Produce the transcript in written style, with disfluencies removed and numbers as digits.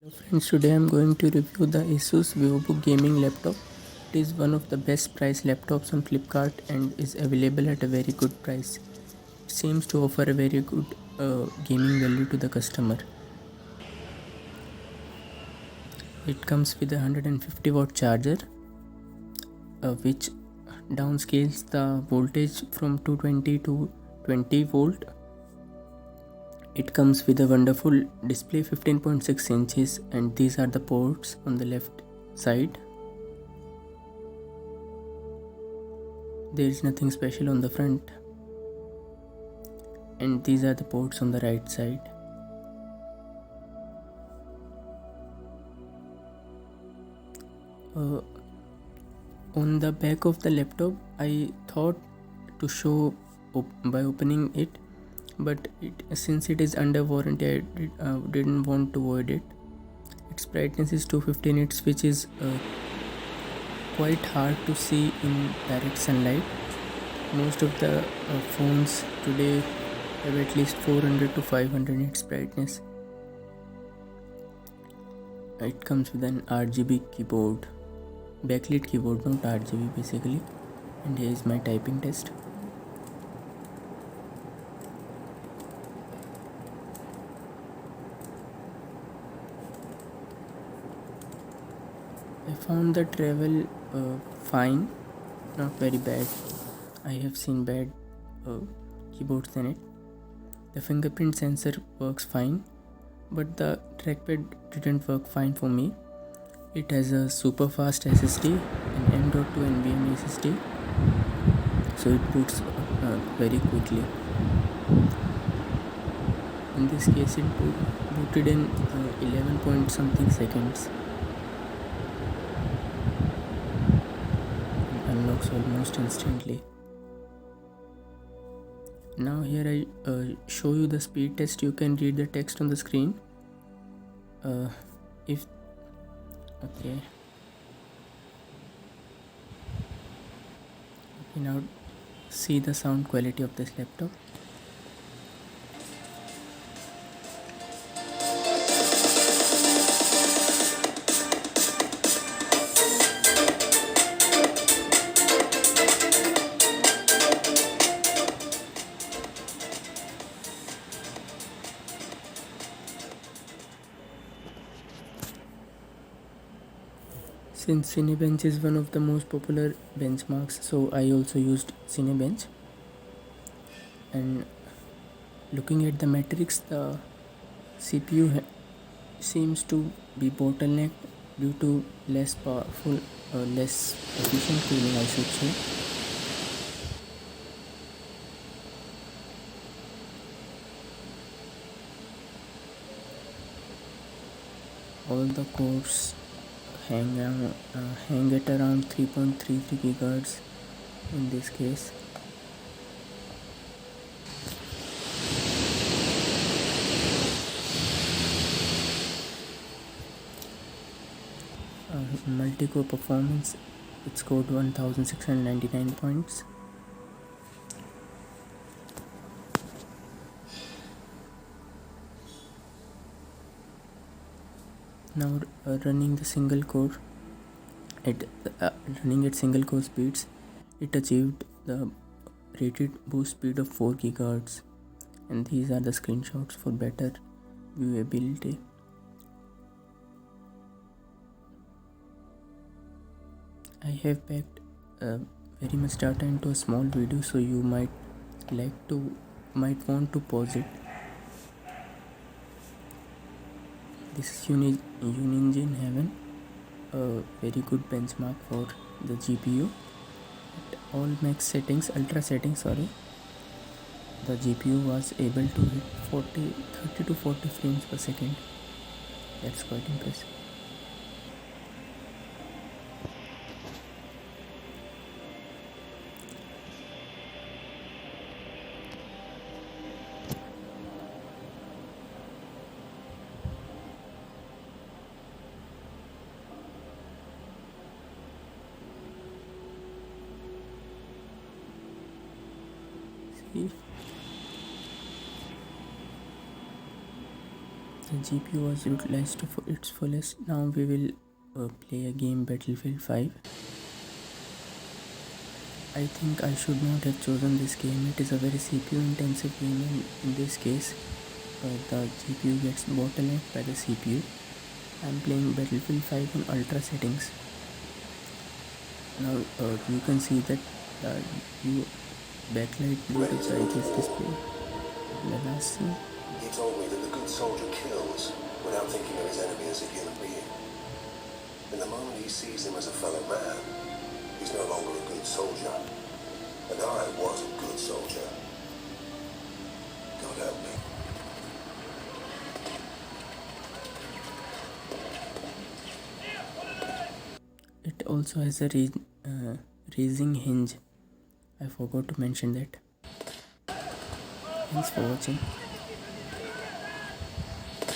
Friends, today I'm going to review the Asus VivoBook gaming laptop. It is one of the best priced laptops on Flipkart and is available at a very good price. It seems to offer a very good gaming value to the customer. It comes with a 150 watt charger, which downscales the voltage from 220 to 20 volt. It comes with a wonderful display, 15.6 inches, and these are the ports on the left side. There is nothing special on the front, and these are the ports on the right side. On the back of the laptop, I thought to show by opening it, but since it is under warranty, I didn't want to void it. Its brightness is 250 nits, which is quite hard to see in direct sunlight. Most of the phones today have at least 400 to 500 nits brightness. It comes with an RGB keyboard, backlit keyboard, not RGB basically. And here is my typing test. I found the travel fine, not very bad. I have seen bad keyboards in it. The fingerprint sensor works fine, but the trackpad didn't work fine for me. It has a super fast SSD, an M.2 NVMe SSD, so it boots very quickly. In this case, it booted in 11 point something seconds. It unlocks almost instantly. Now here I show you the speed test. You can read the text on the screen. Okay, now see the sound quality of this laptop. Since Cinebench is one of the most popular benchmarks, so I also used Cinebench. And looking at the metrics, the CPU seems to be bottlenecked due to less powerful, less efficient cooling, I should say. All the cores hang at around 3.33 gigahertz in this case. Multi-core performance, it scored 1699 points. Now running the single core running at single core speeds, it achieved the rated boost speed of 4 gigahertz, and these are the screenshots for better viewability. I have packed very much data into a small video, so you might want to pause it. This is Unigine Heaven, a very good benchmark for the GPU. At all max settings, ultra settings, the GPU was able to hit 30 to 40 frames per second. That's quite impressive. See? the GPU was utilized to its fullest. Now we will play a game, Battlefield 5. I think I should not have chosen this game. It is a very CPU intensive game, and in this case the GPU gets bottlenecked by the CPU. I am playing Battlefield 5 on ultra settings. Now you can see that the view backlight blue to the IPS display. The last scene. He told me that the good soldier kills without thinking of his enemy as a human being. And the moment he sees him as a fellow man, he's no longer a good soldier. And I was a good soldier. God help me. It also has a raising hinge. I forgot to mention that. Thanks for watching.